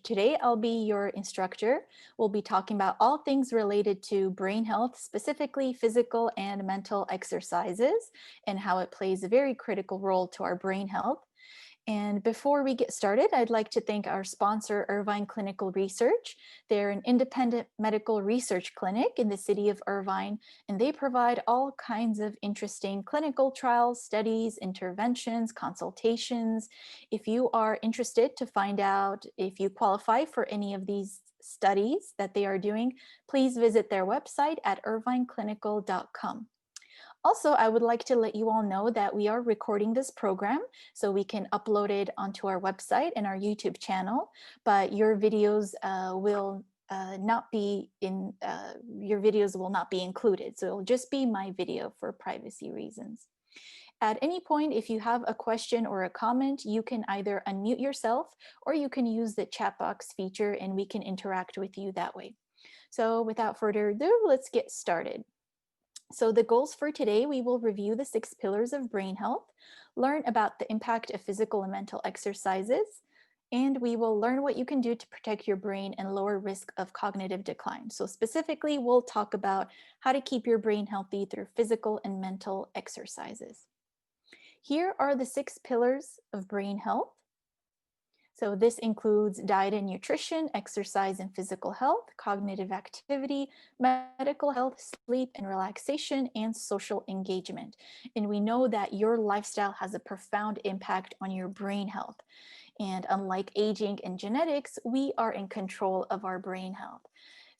Today, I'll be your instructor. We'll be talking about all things related to brain health, specifically physical and mental exercises, and how it plays a very critical role to our brain health. And before we get started, I'd like to thank our sponsor, Irvine Clinical Research. They're an independent medical research clinic in the city of Irvine, and they provide all kinds of interesting clinical trials, studies, interventions, consultations. If you are interested to find out if you qualify for any of these studies that they are doing, please visit their website at irvineclinical.com. Also, I would like to let you all know that we are recording this program so we can upload it onto our website and our YouTube channel, but your videos will not be in, your videos will not be included. So it'll just be my video for privacy reasons. At any point, if you have a question or a comment, you can either unmute yourself or you can use the chat box feature and we can interact with you that way. So without further ado, let's get started. So the goals for today, we will review the 6 pillars of brain health, learn about the impact of physical and mental exercises, and we will learn what you can do to protect your brain and lower risk of cognitive decline. So specifically, we'll talk about how to keep your brain healthy through physical and mental exercises. Here are the 6 pillars of brain health. So this includes diet and nutrition, exercise and physical health, cognitive activity, medical health, sleep and relaxation, and social engagement. And we know that your lifestyle has a profound impact on your brain health. And unlike aging and genetics, we are in control of our brain health.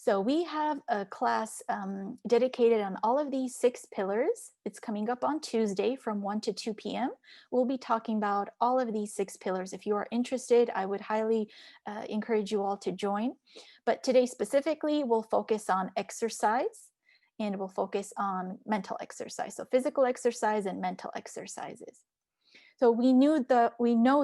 So we have a class dedicated on all of these 6 pillars. It's coming up on Tuesday from 1 to 2 p.m. We'll be talking about all of these 6 pillars. If you are interested, I would highly encourage you all to join. But today specifically, we'll focus on exercise and we'll focus on mental exercise. So physical exercise and mental exercises. So we know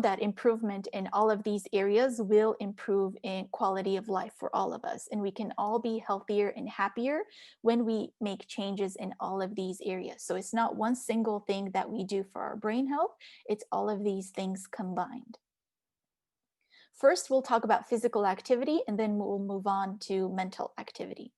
that improvement in all of these areas will improve in quality of life for all of us. And we can all be healthier and happier when we make changes in all of these areas. So it's not one single thing that we do for our brain health, it's all of these things combined. First, we'll talk about physical activity and then we'll move on to mental activity.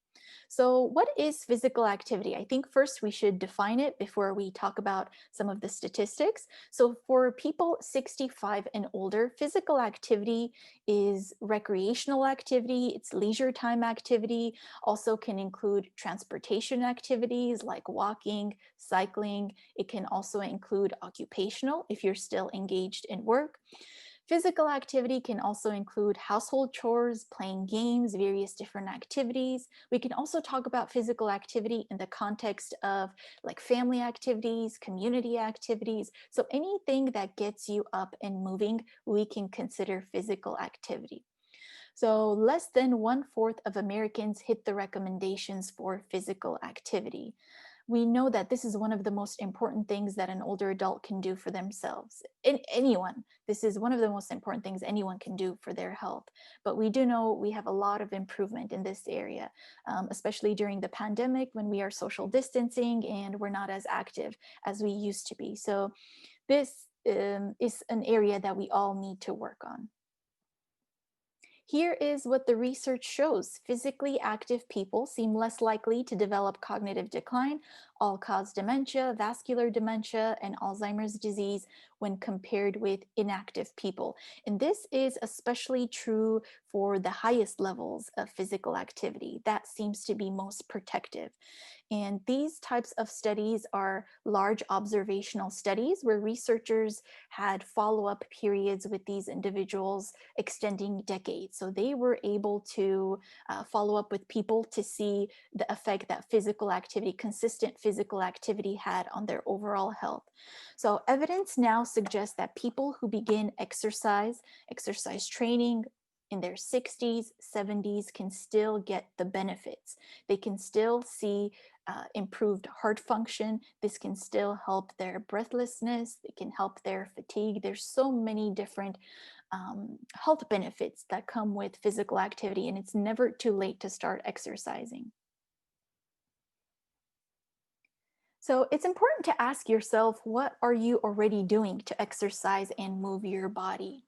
So what is physical activity? I think first we should define it before we talk about some of the statistics. So for people 65 and older, physical activity is recreational activity, it's leisure time activity, also can include transportation activities like walking, cycling. It can also include occupational if you're still engaged in work. Physical activity can also include household chores, playing games, various different activities. We can also talk about physical activity in the context of like family activities, community activities. So anything that gets you up and moving, we can consider physical activity. So less than 1/4 of Americans hit the recommendations for physical activity. We know that this is one of the most important things that an older adult can do for themselves. Anyone, this is one of the most important things anyone can do for their health. But we do know we have a lot of improvement in this area, especially during the pandemic when we are social distancing and we're not as active as we used to be. So this is an area that we all need to work on. Here is what the research shows. Physically active people seem less likely to develop cognitive decline, all-cause dementia, vascular dementia, and Alzheimer's disease when compared with inactive people. And this is especially true for the highest levels of physical activity. That seems to be most protective. And these types of studies are large observational studies where researchers had follow-up periods with these individuals extending decades. So they were able to follow up with people to see the effect that physical activity, consistent physical activity had on their overall health. So evidence now suggests that people who begin exercise training in their 60s, 70s can still get the benefits. They can still see improved heart function. This can still help their breathlessness. It can help their fatigue. There's so many different health benefits that come with physical activity, and it's never too late to start exercising. So it's important to ask yourself, what are you already doing to exercise and move your body?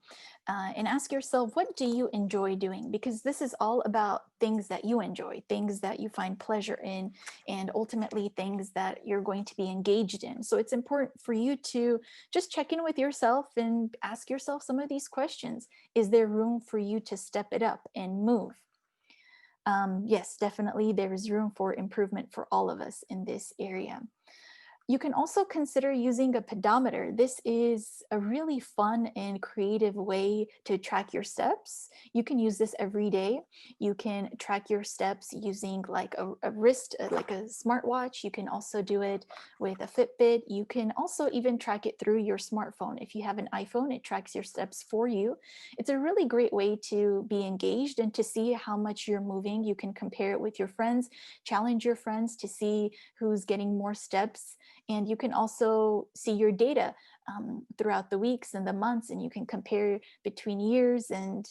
and ask yourself, what do you enjoy doing? Because this is all about things that you enjoy, things that you find pleasure in, and ultimately things that you're going to be engaged in. So it's important for you to just check in with yourself and ask yourself some of these questions. Is there room for you to step it up and move? Yes, definitely there is room for improvement for all of us in this area. You can also consider using a pedometer. This is a really fun and creative way to track your steps. You can use this every day. You can track your steps using like a wrist, like a smartwatch. You can also do it with a Fitbit. You can also even track it through your smartphone. If you have an iPhone, it tracks your steps for you. It's a really great way to be engaged and to see how much you're moving. You can compare it with your friends, challenge your friends to see who's getting more steps. And you can also see your data throughout the weeks and the months, and you can compare between years. And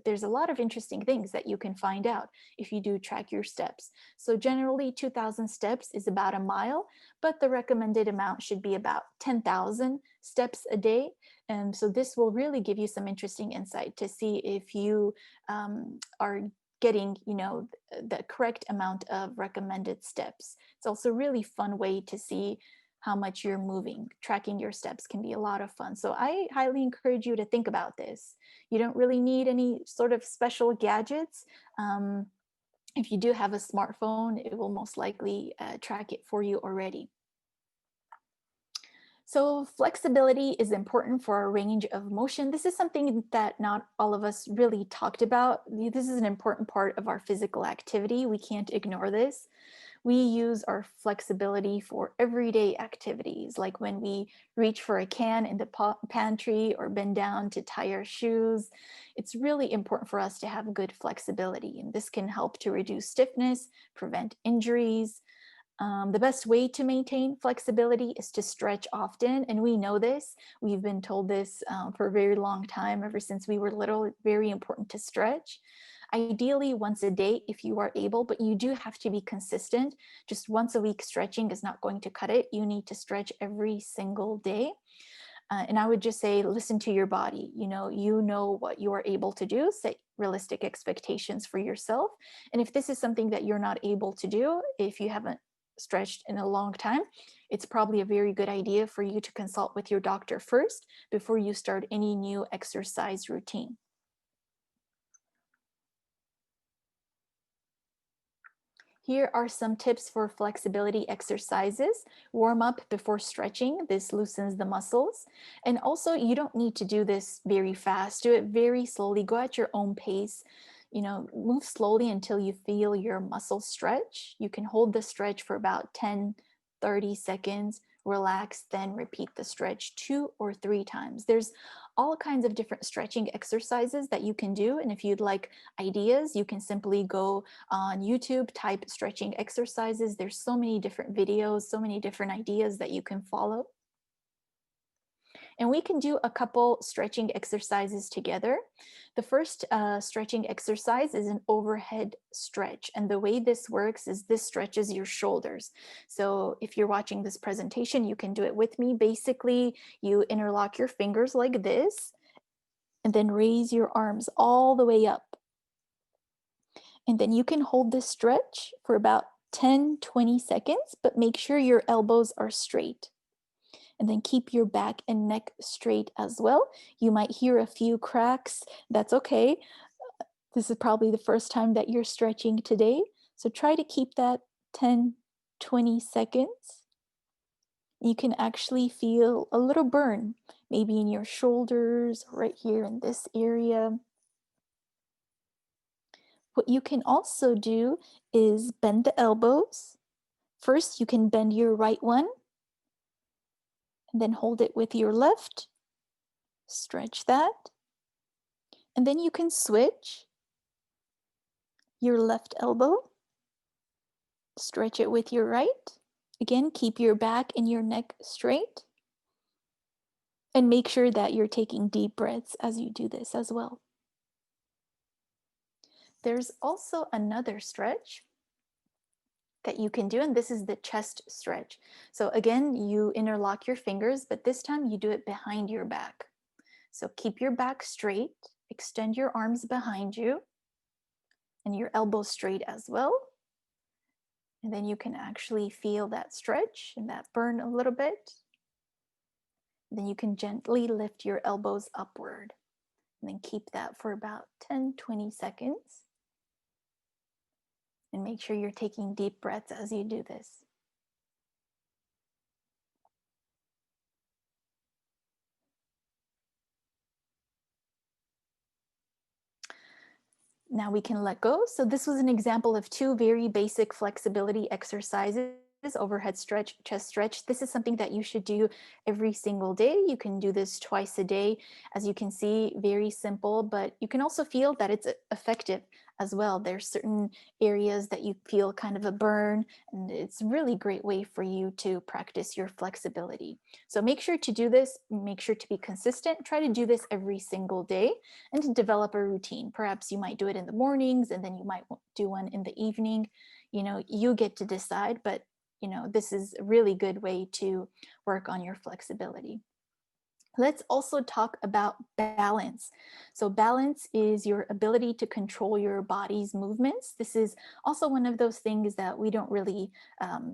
there's a lot of interesting things that you can find out if you do track your steps. So generally 2,000 steps is about a mile, but the recommended amount should be about 10,000 steps a day. And so this will really give you some interesting insight to see if you are getting, the correct amount of recommended steps. It's also a really fun way to see how much you're moving. Tracking your steps can be a lot of fun. So I highly encourage you to think about this. You don't really need any sort of special gadgets. If you do have a smartphone, it will most likely track it for you already. So flexibility is important for our range of motion. This is something that not all of us really talked about. This is an important part of our physical activity. We can't ignore this. We use our flexibility for everyday activities, like when we reach for a can in the pantry or bend down to tie our shoes. It's really important for us to have good flexibility, and this can help to reduce stiffness, prevent injuries. The best way to maintain flexibility is to stretch often, and we know this. We've been told this for a very long time, ever since we were little. Very important to stretch. Ideally once a day if you are able, but you do have to be consistent. Just once a week stretching is not going to cut it. You need to stretch every single day. And I would just say, listen to your body. You know what you are able to do. Set realistic expectations for yourself. And if this is something that you're not able to do, if you haven't stretched in a long time, it's probably a very good idea for you to consult with your doctor first before you start any new exercise routine. Here are some tips for flexibility exercises. Warm up before stretching. This loosens the muscles. And also, you don't need to do this very fast. Do it very slowly. Go at your own pace. Move slowly until you feel your muscles stretch. You can hold the stretch for about 10, 30 seconds, relax, then repeat the stretch 2 or 3 times. There's all kinds of different stretching exercises that you can do. And if you'd like ideas, you can simply go on YouTube, type stretching exercises. There's so many different videos, so many different ideas that you can follow. And we can do a couple stretching exercises together. The first stretching exercise is an overhead stretch. And the way this works is this stretches your shoulders. So if you're watching this presentation, you can do it with me. Basically, you interlock your fingers like this, and then raise your arms all the way up. And then you can hold this stretch for about 10, 20 seconds, but make sure your elbows are straight. And then keep your back and neck straight as well. You might hear a few cracks. That's okay. This is probably the first time that you're stretching today. So try to keep that 10, 20 seconds. You can actually feel a little burn, maybe in your shoulders, right here in this area. What you can also do is bend the elbows. First, you can bend your right one, and then hold it with your left. Stretch that. And then you can switch your left elbow. Stretch it with your right. Again, keep your back and your neck straight. And make sure that you're taking deep breaths as you do this as well. There's also another stretch that you can do, and this is the chest stretch. So again, you interlock your fingers, but this time you do it behind your back. So keep your back straight, extend your arms behind you, and your elbows straight as well. And then you can actually feel that stretch and that burn a little bit. Then you can gently lift your elbows upward and then keep that for about 10-20 seconds. And make sure you're taking deep breaths as you do this. Now we can let go. So this was an example of two very basic flexibility exercises: overhead stretch, chest stretch. This is something that you should do every single day. You can do this twice a day. As you can see, very simple, but you can also feel that it's effective as well. There's certain areas that you feel kind of a burn, and it's a really great way for you to practice your flexibility. So make sure to do this, make sure to be consistent. Try to do this every single day and to develop a routine. Perhaps you might do it in the mornings and then you might do one in the evening. You get to decide, but this is a really good way to work on your flexibility. Let's also talk about balance. So balance is your ability to control your body's movements. This is also one of those things that we don't really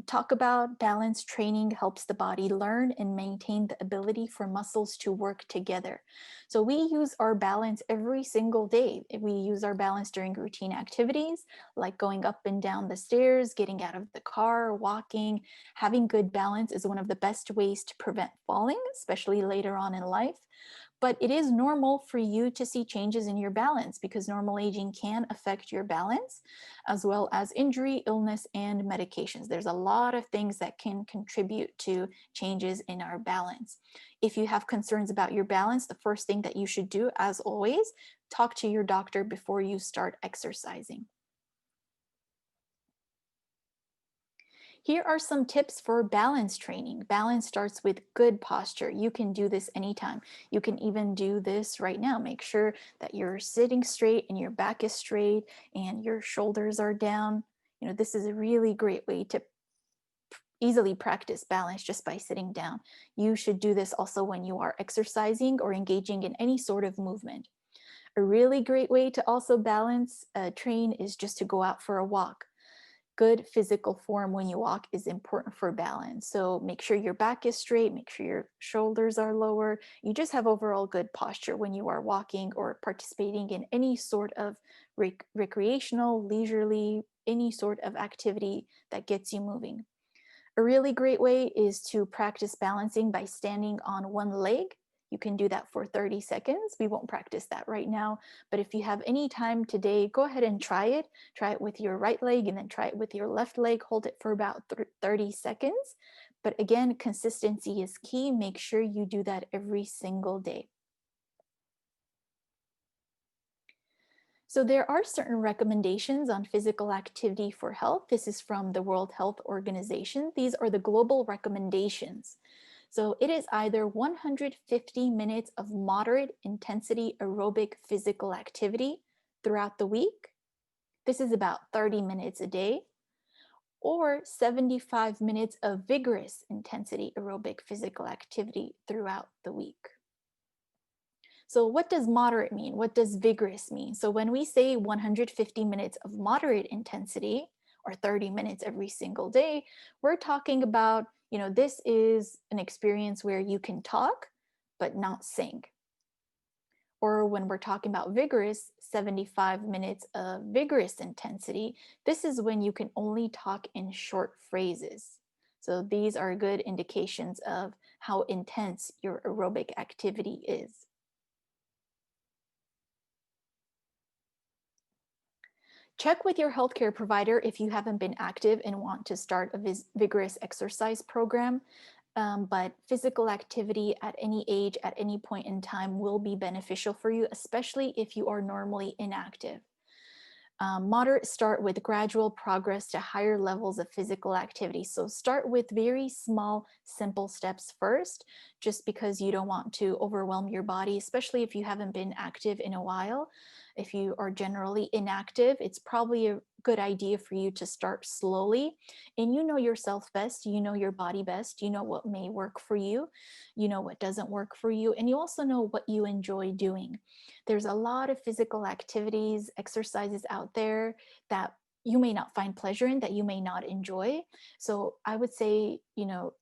talk about. Balance training helps the body learn and maintain the ability for muscles to work together. So we use our balance every single day. We use our balance during routine activities like going up and down the stairs, getting out of the car, walking. Having good balance is one of the best ways to prevent falling, especially later on in life. But it is normal for you to see changes in your balance because normal aging can affect your balance, as well as injury, illness, and medications. There's a lot of things that can contribute to changes in our balance. If you have concerns about your balance, the first thing that you should do, as always, talk to your doctor before you start exercising. Here are some tips for balance training. Balance starts with good posture. You can do this anytime. You can even do this right now. Make sure that you're sitting straight and your back is straight and your shoulders are down. This is a really great way to easily practice balance just by sitting down. You should do this also when you are exercising or engaging in any sort of movement. A really great way to also balance train is just to go out for a walk. Good physical form when you walk is important for balance. So make sure your back is straight, make sure your shoulders are lower. You just have overall good posture when you are walking or participating in any sort of recreational, leisurely, any sort of activity that gets you moving. A really great way is to practice balancing by standing on one leg. You can do that for 30 seconds. We won't practice that right now, but if you have any time today, go ahead and try it. Try it with your right leg and then try it with your left leg. Hold it for about 30 seconds. But again, consistency is key. Make sure you do that every single day. So there are certain recommendations on physical activity for health. This is from the World Health Organization. These are the global recommendations. So it is either 150 minutes of moderate intensity aerobic physical activity throughout the week. This is about 30 minutes a day, or 75 minutes of vigorous intensity aerobic physical activity throughout the week. So what does moderate mean? What does vigorous mean? So when we say 150 minutes of moderate intensity or 30 minutes every single day, we're talking about, this is an experience where you can talk, but not sing. Or when we're talking about vigorous, 75 minutes of vigorous intensity, this is when you can only talk in short phrases. So these are good indications of how intense your aerobic activity is. Check with your healthcare provider if you haven't been active and want to start a vigorous exercise program. But physical activity at any age, at any point in time will be beneficial for you, especially if you are normally inactive. Moderate start with gradual progress to higher levels of physical activity. So start with very small, simple steps first, just because you don't want to overwhelm your body, especially if you haven't been active in a while. If you are generally inactive, it's probably a good idea for you to start slowly. And you know yourself best, you know your body best, you know what may work for you know what doesn't work for you, and you also know what you enjoy doing. There's a lot of physical activities, exercises out there that you may not find pleasure in, that you may not enjoy. So I would say,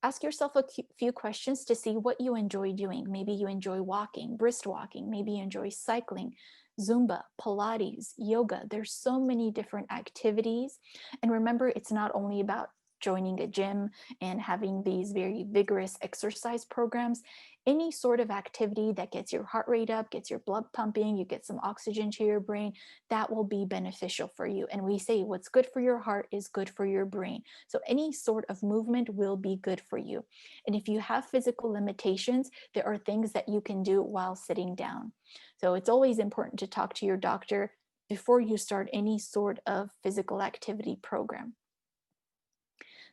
ask yourself a few questions to see what you enjoy doing. Maybe you enjoy walking, brisk walking, maybe you enjoy cycling, Zumba, Pilates, yoga. There's so many different activities. And remember, it's not only about joining a gym and having these very vigorous exercise programs. Any sort of activity that gets your heart rate up, gets your blood pumping, you get some oxygen to your brain, that will be beneficial for you. And we say what's good for your heart is good for your brain. So any sort of movement will be good for you. And if you have physical limitations, there are things that you can do while sitting down. So it's always important to talk to your doctor before you start any sort of physical activity program.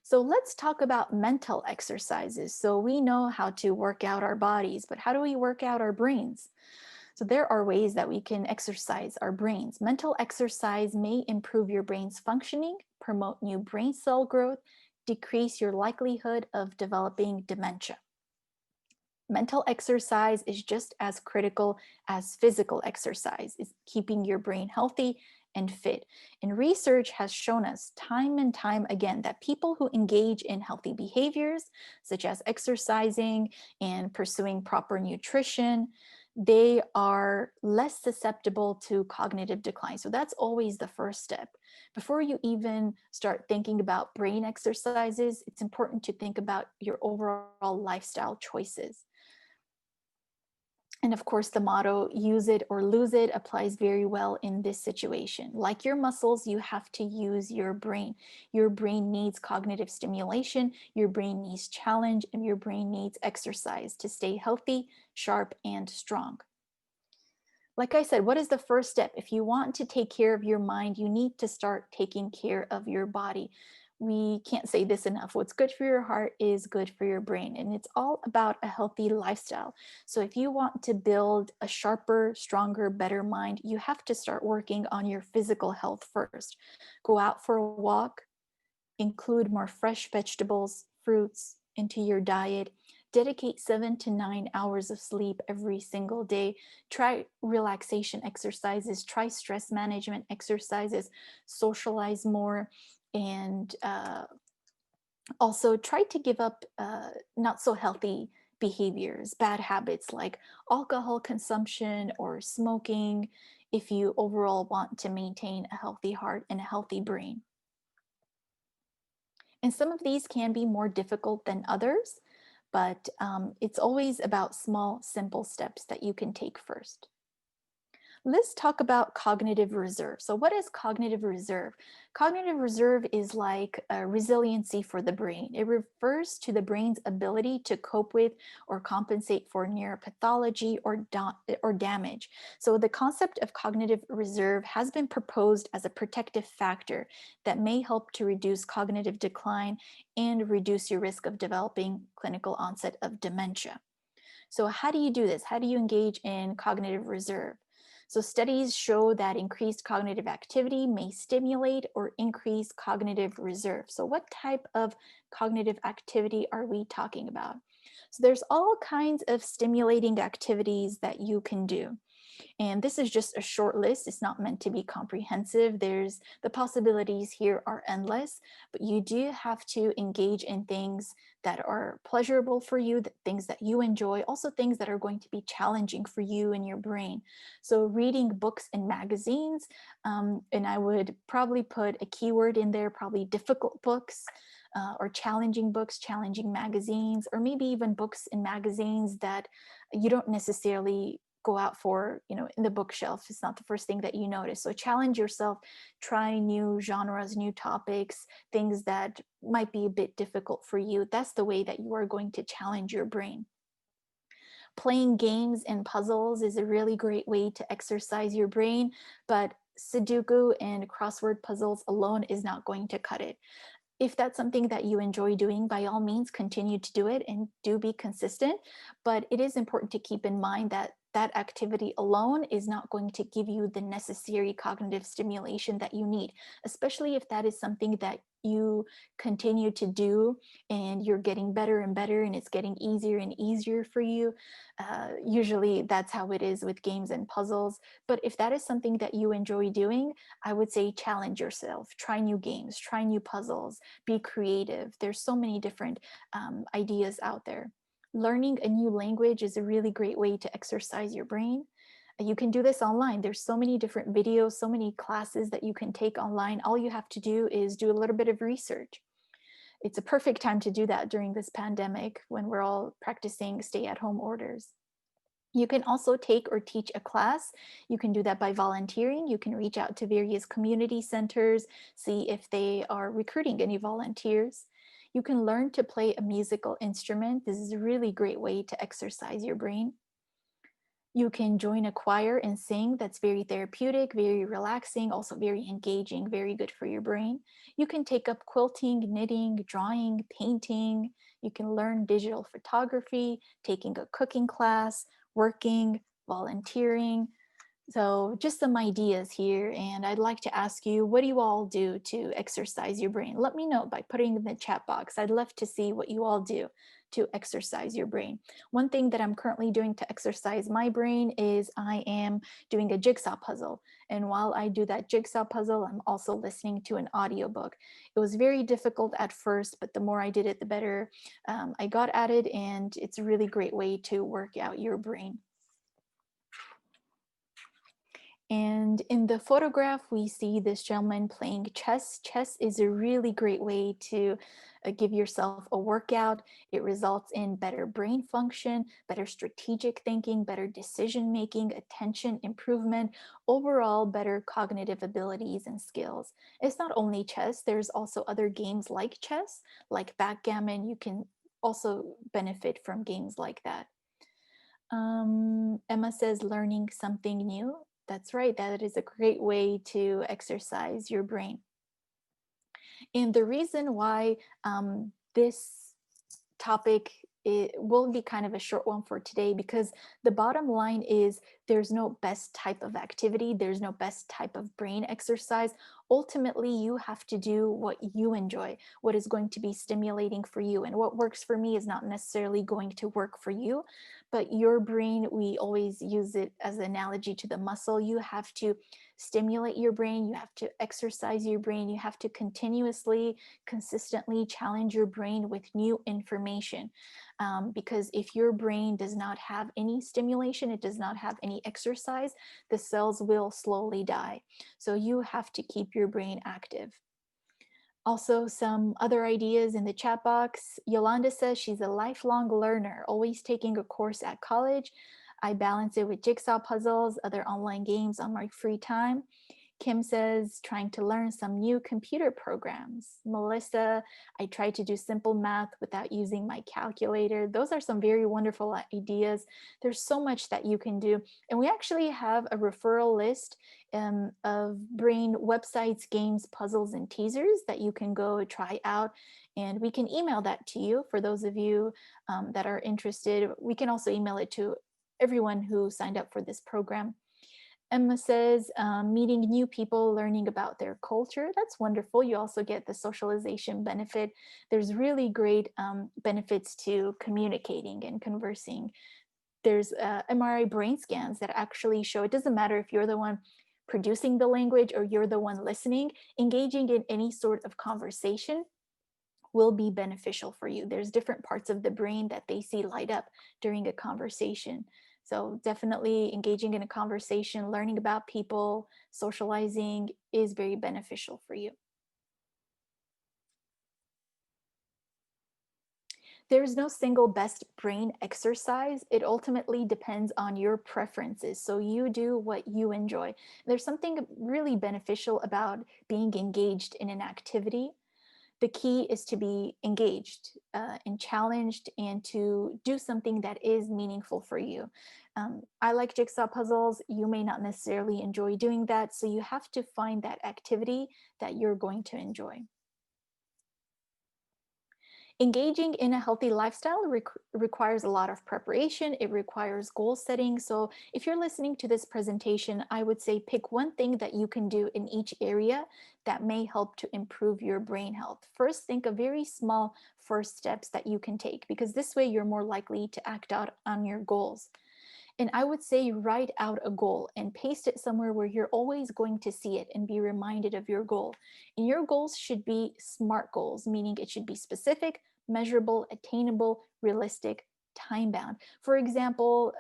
So let's talk about mental exercises. So we know how to work out our bodies, but how do we work out our brains? So there are ways that we can exercise our brains. Mental exercise may improve your brain's functioning, promote new brain cell growth, decrease your likelihood of developing dementia. Mental exercise is just as critical as physical exercise, is keeping your brain healthy and fit. And research has shown us time and time again that people who engage in healthy behaviors, such as exercising and pursuing proper nutrition, they are less susceptible to cognitive decline. So that's always the first step. Before you even start thinking about brain exercises, it's important to think about your overall lifestyle choices. And of course, the motto, use it or lose it, applies very well in this situation. Like your muscles, you have to use your brain. Your brain needs cognitive stimulation, your brain needs challenge, and your brain needs exercise to stay healthy, sharp, and strong. Like I said, what is the first step? If you want to take care of your mind, you need to start taking care of your body. We can't say this enough. What's good for your heart is good for your brain. And it's all about a healthy lifestyle. So if you want to build a sharper, stronger, better mind, you have to start working on your physical health first. Go out for a walk, include more fresh vegetables, fruits into your diet. Dedicate 7 to 9 hours of sleep every single day. Try relaxation exercises, try stress management exercises, socialize more, and also try to give up not so healthy behaviors, bad habits like alcohol consumption or smoking, if you overall want to maintain a healthy heart and a healthy brain. And some of these can be more difficult than others, but it's always about small, simple steps that you can take first. Let's talk about cognitive reserve. So, what is cognitive reserve? Cognitive reserve is like a resiliency for the brain. It refers to the brain's ability to cope with or compensate for neuropathology or damage. So, the concept of cognitive reserve has been proposed as a protective factor that may help to reduce cognitive decline and reduce your risk of developing clinical onset of dementia. So, how do you do this? How do you engage in cognitive reserve? So, studies show that increased cognitive activity may stimulate or increase cognitive reserve. So, what type of cognitive activity are we talking about? So, there's all kinds of stimulating activities that you can do. And this is just a short list. It's not meant to be comprehensive. There's the possibilities here are endless, but you do have to engage in things that are pleasurable for you, things that you enjoy, also things that are going to be challenging for you and your brain. So reading books and magazines, and I would probably put a keyword in there, probably difficult books. Or challenging books, challenging magazines, or maybe even books and magazines that you don't necessarily go out for, in the bookshelf. It's not the first thing that you notice. So challenge yourself, try new genres, new topics, things that might be a bit difficult for you. That's the way that you are going to challenge your brain. Playing games and puzzles is a really great way to exercise your brain, but Sudoku and crossword puzzles alone is not going to cut it. If that's something that you enjoy doing, by all means, continue to do it and do be consistent. But it is important to keep in mind that that activity alone is not going to give you the necessary cognitive stimulation that you need, especially if that is something that you continue to do and you're getting better and better and it's getting easier and easier for you. Usually that's how it is with games and puzzles. But if that is something that you enjoy doing, I would say challenge yourself, try new games, try new puzzles, be creative. There's so many different ideas out there. Learning a new language is a really great way to exercise your brain. You can do this online. There's so many different videos, so many classes that you can take online. All you have to do is do a little bit of research. It's a perfect time to do that during this pandemic when we're all practicing stay-at-home orders. You can also take or teach a class. You can do that by volunteering. You can reach out to various community centers, see if they are recruiting any volunteers. You can learn to play a musical instrument. This is a really great way to exercise your brain. You can join a choir and sing. That's very therapeutic, very relaxing, also very engaging, very good for your brain. You can take up quilting, knitting, drawing, painting. You can learn digital photography, taking a cooking class, working, volunteering. So just some ideas here, and I'd like to ask you, what do you all do to exercise your brain? Let me know by putting in the chat box. I'd love to see what you all do to exercise your brain. One thing that I'm currently doing to exercise my brain is I am doing a jigsaw puzzle. And while I do that jigsaw puzzle, I'm also listening to an audiobook. It was very difficult at first, but the more I did it, the better I got at it. And it's a really great way to work out your brain. And in the photograph, we see this gentleman playing chess. Chess is a really great way to give yourself a workout. It results in better brain function, better strategic thinking, better decision making, attention improvement, overall better cognitive abilities and skills. It's not only chess, there's also other games like chess, like backgammon. You can also benefit from games like that. Emma says learning something new. That's right. That is a great way to exercise your brain. And the reason why this topic it will be kind of a short one for today, because the bottom line is there's no best type of activity, there's no best type of brain exercise. Ultimately, you have to do what you enjoy, what is going to be stimulating for you. And what works for me is not necessarily going to work for you. But your brain, we always use it as an analogy to the muscle. You have to stimulate your brain, you have to exercise your brain, you have to continuously, consistently challenge your brain with new information. Because if your brain does not have any stimulation, it does not have any exercise, the cells will slowly die. So you have to keep your brain active. Also, some other ideas in the chat box. Yolanda says she's a lifelong learner, always taking a course at college. I balance it with jigsaw puzzles, other online games on my free time. Kim says, trying to learn some new computer programs. Melissa, I try to do simple math without using my calculator. Those are some very wonderful ideas. There's so much that you can do. And we actually have a referral list of brain websites, games, puzzles, and teasers that you can go try out. And we can email that to you for those of you that are interested. We can also email it to everyone who signed up for this program. Emma says, meeting new people, learning about their culture. That's wonderful. You also get the socialization benefit. There's really great benefits to communicating and conversing. There's MRI brain scans that actually show it doesn't matter if you're the one producing the language or you're the one listening, engaging in any sort of conversation will be beneficial for you. There's different parts of the brain that they see light up during a conversation. So definitely engaging in a conversation, learning about people, socializing is very beneficial for you. There's no single best brain exercise. It ultimately depends on your preferences. So you do what you enjoy. There's something really beneficial about being engaged in an activity. The key is to be engaged and challenged and to do something that is meaningful for you. I like jigsaw puzzles. You may not necessarily enjoy doing that. So you have to find that activity that you're going to enjoy. Engaging in a healthy lifestyle requires a lot of preparation. It requires goal setting. So, if you're listening to this presentation, I would say pick one thing that you can do in each area that may help to improve your brain health. First, think of very small first steps that you can take because this way you're more likely to act out on your goals. And I would say write out a goal and paste it somewhere where you're always going to see it and be reminded of your goal. And your goals should be SMART goals, meaning it should be specific, measurable, attainable, realistic, time bound. For example,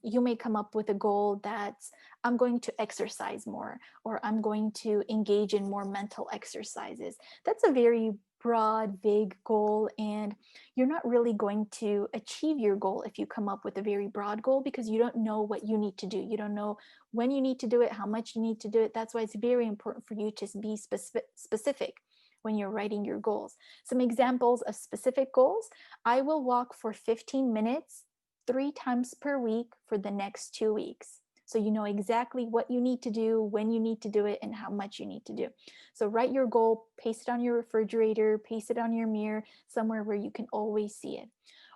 you may come up with a goal that's I'm going to exercise more, or I'm going to engage in more mental exercises. That's a very broad, vague goal, and you're not really going to achieve your goal if you come up with a very broad goal because you don't know what you need to do. You don't know when you need to do it, how much you need to do it. That's why it's very important for you to be specific when you're writing your goals. Some examples of specific goals: I will walk for 15 minutes 3 times per week for the next 2 weeks. So you know exactly what you need to do, when you need to do it, and how much you need to do. So write your goal, paste it on your refrigerator, paste it on your mirror, somewhere where you can always see it.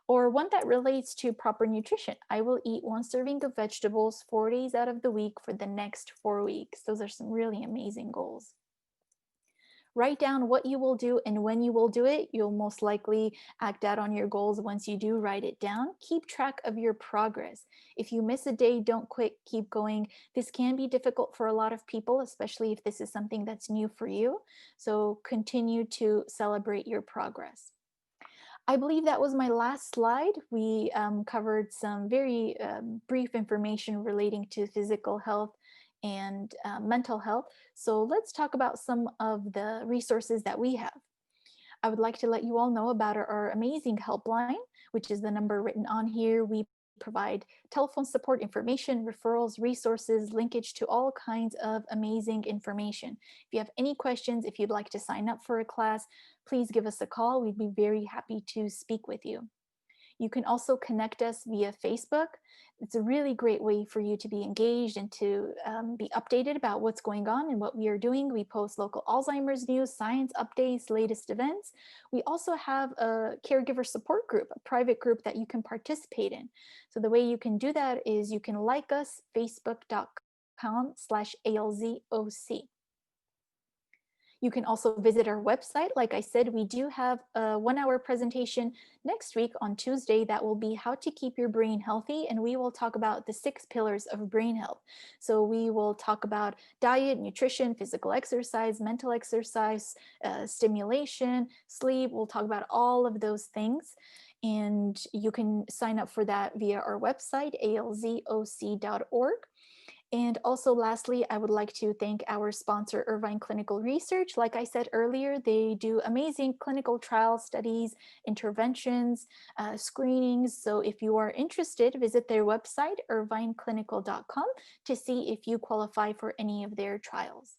Or one that relates to proper nutrition. I will eat 1 serving of vegetables 4 days out of the week for the next 4 weeks. Those are some really amazing goals. Write down what you will do and when you will do it. You'll most likely act out on your goals once you do write it down. Keep track of your progress. If you miss a day, don't quit, keep going. This can be difficult for a lot of people, especially if this is something that's new for you. So continue to celebrate your progress. I believe that was my last slide. We covered some very brief information relating to physical health and mental health. So let's talk about some of the resources that we have. I would like to let you all know about our amazing helpline, which is the number written on here. We provide telephone support information, referrals, resources, linkage to all kinds of amazing information. If you have any questions, if you'd like to sign up for a class, please give us a call. We'd be very happy to speak with you. You can also connect us via Facebook. It's a really great way for you to be engaged and to be updated about what's going on and what we are doing. We post local Alzheimer's news, science updates, latest events. We also have a caregiver support group, a private group that you can participate in. So the way you can do that is you can like us, facebook.com/ALZOC. You can also visit our website. Like I said, we do have a 1 hour presentation next week on Tuesday that will be how to keep your brain healthy. And we will talk about the 6 pillars of brain health. So we will talk about diet, nutrition, physical exercise, mental exercise, stimulation, sleep. We'll talk about all of those things. And you can sign up for that via our website, alzoc.org. And also, lastly, I would like to thank our sponsor, Irvine Clinical Research. Like I said earlier, they do amazing clinical trial studies, interventions, screenings. So if you are interested, visit their website, irvineclinical.com, to see if you qualify for any of their trials.